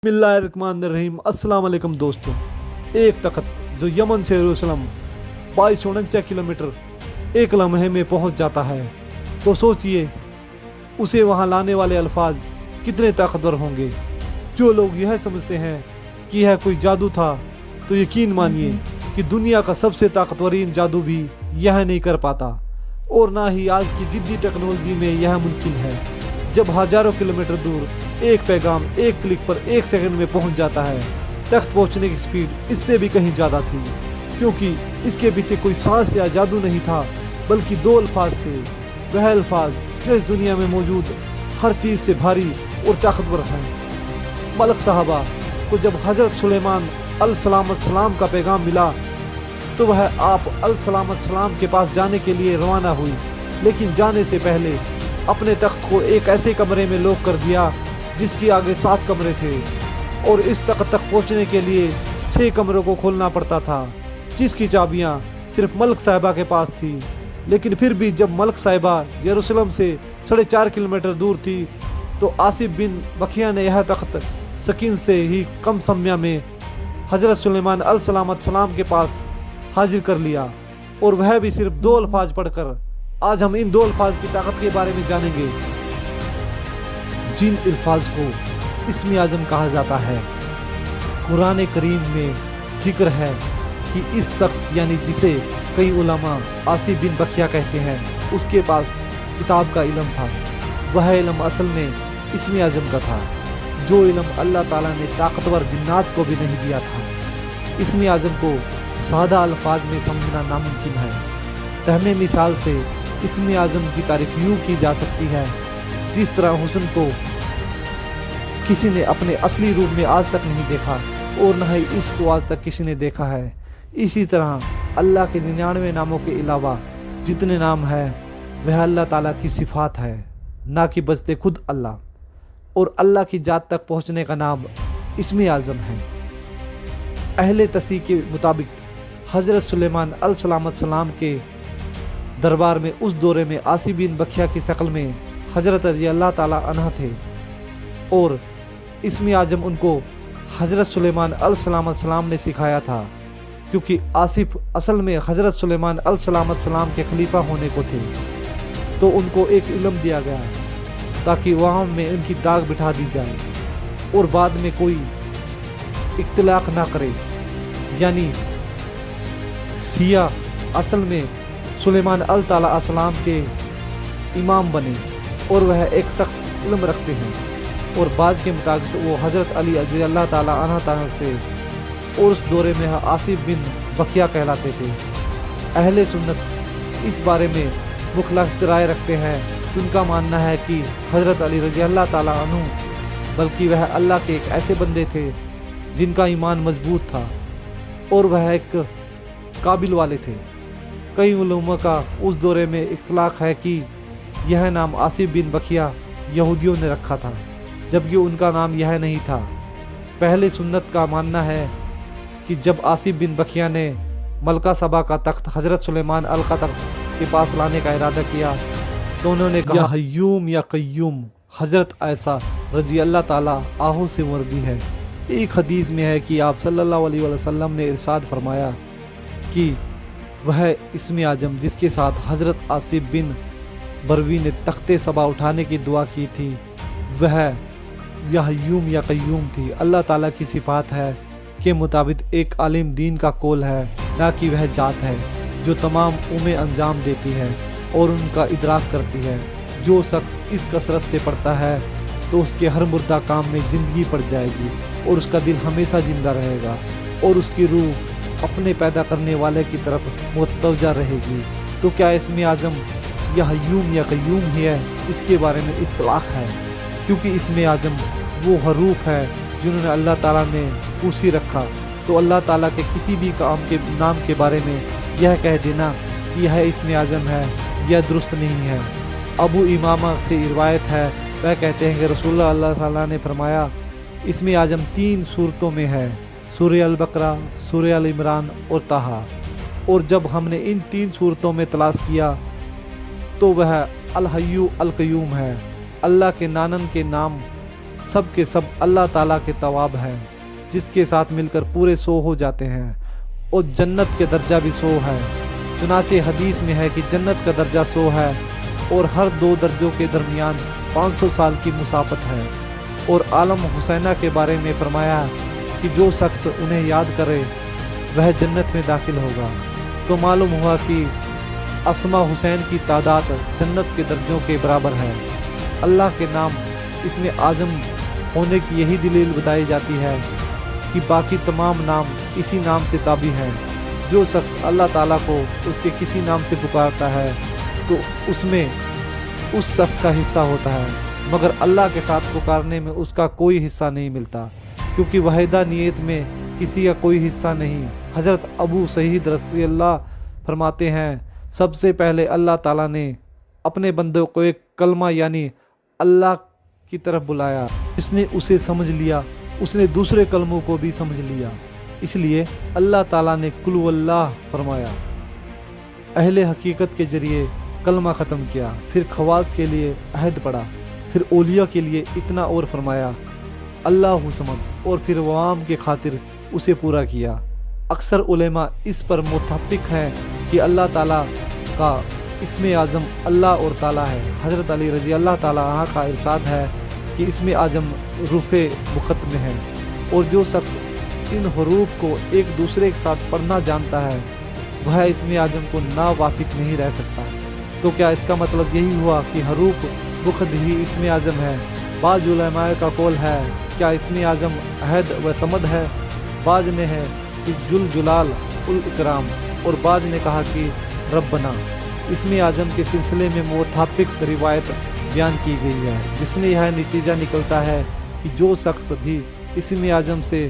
बिस्मिल्लाहिर्रहमानिर्रहीम। अस्सलाम वालेकुम दोस्तों। एक तख्त जो यमन से यरूशलेम 2249 किलोमीटर एक लम्हे में पहुंच जाता है, तो सोचिए उसे वहां लाने वाले अल्फाज कितने ताकतवर होंगे। जो लोग यह समझते हैं कि यह कोई जादू था, तो यकीन मानिए कि दुनिया का सबसे ताकतवरीन जादू भी यह नहीं कर पाता, और ना ही आज की जिद्दी टेक्नोलॉजी में यह मुमकिन है। जब हजारों किलोमीटर दूर एक पैगाम एक क्लिक पर एक सेकंड में पहुंच जाता है, तख्त पहुंचने की स्पीड इससे भी कहीं ज़्यादा थी, क्योंकि इसके पीछे कोई सांस या जादू नहीं था, बल्कि दो अल्फाज थे। वह अल्फाज जो इस दुनिया में मौजूद हर चीज़ से भारी और ताकतवर हैं। मलक साहबा को जब हज़रत सुलेमान अलसलामत सलाम का पैगाम मिला, तो वह आप अलसलामत सलाम के पास जाने के लिए रवाना हुई, लेकिन जाने से पहले अपने तख्त को एक ऐसे कमरे में लॉक कर दिया जिसके आगे 7 कमरे थे, और इस तख्त तक पहुंचने के लिए 6 कमरों को खोलना पड़ता था, जिसकी चाबियां सिर्फ मलक साहिबा के पास थी। लेकिन फिर भी जब मलक साहिबा यरूशलेम से 4.5 किलोमीटर दूर थी, तो आसिफ बिन बखिया ने यह तख्त सकीन से ही कम समय में हज़रत सुलेमान अलसलामत सलाम के पास हाजिर कर लिया, और वह भी सिर्फ 2 अल्फाज पढ़कर। आज हम इन 2 अल्फाज की ताकत के बारे में जानेंगे, जिन अल्फाज को इस्म आज़म कहा जाता है। कुरान करीम में जिक्र है कि इस शख्स यानी जिसे कई उलमा आसिफ बिन बखिया कहते हैं, उसके पास किताब का इल्म था। वह इल्म असल में इस्म आज़म का था, जो इल्म अल्लाह ताला ने ताकतवर जिन्नात को भी नहीं दिया था। इस्म आज़म को सादा अल्फाज में समझना नामुमकिन है। तहमे मिसाल से इस्म आज़म की तारीफ यूँ की जा सकती है, जिस तरह हुस्न को किसी ने अपने असली रूप में आज तक नहीं देखा, और न ही इसको आज तक किसी ने देखा है। इसी तरह अल्लाह के 99 नामों के अलावा जितने नाम हैं, वह अल्लाह ताला की सिफात है, ना कि बजते खुद अल्लाह। और अल्लाह की जात तक पहुँचने का नाम इस्म आज़म है। अहले तसी के मुताबिक हज़रत सुलेमान अलसलामत सलाम के दरबार में उस दौरे में आसिफ बिन बखिया की शक्ल में हज़रत रज़ी अल्लाह ताला अन्हा थे, और इस्म आज़म उनको हज़रत सुलेमान अलसलामत सलाम ने सिखाया था, क्योंकि आसिफ असल में हज़रत सुलेमान अलसलामत सलाम के खलीफा होने को थे। तो उनको एक इल्म दिया गया ताकि वहाँ में उनकी दाग बिठा दी जाए, और बाद में कोई इख्तिलाफ ना करे। यानी सिया असल में सुलेमान अलसलाम के इमाम बने, और वह एक शख्स इल्म रखते हैं, और बाज़ के मुताबिक वो हज़रत अली रज़ी अल्लाह ताला अन्हु ताला से, और उस दौरे में आसिफ बिन बखिया कहलाते थे। अहले सुन्नत इस बारे में मुख्तलिफ राय रखते हैं। उनका मानना है कि हज़रत अली रज़ी अल्लाह ताला अन्हु बल्कि वह अल्लाह के एक ऐसे बंदे थे जिनका ईमान मजबूत था, और वह एक काबिल वाले थे। कई उलमा का उस दौरे में इख्तिलाफ है कि यह नाम आसिफ बिन बखिया यहूदियों ने रखा था, जबकि उनका नाम यह नहीं था। पहले सुन्नत का मानना है कि जब आसिफ बिन बखिया ने मलका सबा का तख्त हज़रत सुलेमान अल का तख्त के पास लाने का इरादा किया, तो उन्होंने कहा, या हय्यूम या कय्यूम। हज़रत आयशा रज़ी अल्लाह ताला आहू से मरवी है। एक हदीस में है कि आप सल्लल्लाहु अलैहि वसल्लम ने इरशाद फरमाया कि वह इस्म आज़म जिसके साथ हज़रत आसिफ बिन बरवी ने तख्ते सबा उठाने की दुआ की थी, वह या हय्यूम या कय्यूम थी। अल्लाह ताला की सिफात है के मुताबिक एक आलिम दीन का कौल है, ना कि वह जात है जो तमाम उम्में अंजाम देती है और उनका इदराक करती है। जो शख्स इस कसरत से पढ़ता है, तो उसके हर मुर्दा काम में ज़िंदगी पड़ जाएगी, और उसका दिल हमेशा ज़िंदा रहेगा, और उसकी रूह अपने पैदा करने वाले की तरफ मुतवज्जा रहेगी। तो क्या इस्म आज़म या हय्यूम या कय्यूम ही है? इसके बारे में इत्तलाक है, क्योंकि इस्म आज़म वो हरूफ है जिन्होंने अल्लाह ताला ने कुर्सी रखा। तो अल्लाह ताला के किसी भी काम के नाम के बारे में यह कह देना कि यह इस्म आज़म है, यह दुरुस्त नहीं है। अबू इमामा से रिवायत है, वह कहते हैं कि रसूलुल्लाह अल्लाह ताला ने फरमाया, इस्म आज़म 3 सूरतों में है, सूरह अल बकरा, सूरह अल इमरान और ताहा। और जब हमने इन 3 सूरतों में तलाश किया, तो वह अल हय्यू अल कय्यूम है। अल्लाह के नानन के नाम सब के सब अल्लाह ताला के तवाब हैं, जिसके साथ मिलकर पूरे 100 हो जाते हैं, और जन्नत के दर्जा भी 100 है। चुनाचे हदीस में है कि जन्नत का दर्जा 100 है और हर 2 दर्जों के दरमियान 500 साल की मुसाफत है। और आलम हुसैना के बारे में फरमाया कि जो शख्स उन्हें याद करे वह जन्नत में दाखिल होगा। तो मालूम हुआ कि अस्मा हुसैन की तादाद जन्नत के दर्जों के बराबर है। अल्लाह के नाम इसमें आज़म होने की यही दलील बताई जाती है कि बाकी तमाम नाम इसी नाम से ताबी हैं। जो शख्स अल्लाह ताला को उसके किसी नाम से पुकारता है तो उसमें उस शख्स का हिस्सा होता है, मगर अल्लाह के साथ पुकारने में उसका कोई हिस्सा नहीं मिलता, क्योंकि वाहिदा नियत में किसी का कोई हिस्सा नहीं। हज़रत अबू सईद रज़ी अल्लाह फरमाते हैं, सबसे पहले अल्लाह ताला ने अपने बंदों को एक कलमा यानी अल्लाह की तरफ बुलाया। जिसने उसे समझ लिया उसने दूसरे कलमों को भी समझ लिया, इसलिए अल्लाह ताला ने कुल वल्लाह फरमाया। अहले हकीकत के जरिए कलमा ख़त्म किया, फिर खवास के लिए अहद पढ़ा, फिर ओलिया के लिए इतना और फरमाया अल्लाहु समद, और फिर वाम के खातिर उसे पूरा किया। अक्सर उलेमा इस पर मुत्तफ़िक़ हैं कि अल्लाह ताला का इसमें आज़म अल्लाह और ताला है। हज़रत अली रज़ी अल्लाह ताला अन्हु का इरशाद है कि इसमें आज़म रूफ़े मुक़त में है, और जो शख्स इन हरूफ को एक दूसरे के साथ पढ़ना जानता है वह इसमें आज़म को ना वाकिफ़ नहीं रह सकता। तो क्या इसका मतलब यही हुआ कि हरूफ मुक़त ही इसमें आज़म है? बाज़ उलमाए का कौल है क्या इसमें आज़म अहद व समद है। बाज़ ने है कि जुल जुलाल उल इकराम, और बाज़ ने कहा कि रब्बना। इसमें आज़म के सिलसिले में मुताबिक रिवायत बयान की गई है, जिसमें यह नतीजा निकलता है कि जो शख्स भी इसमें आज़म से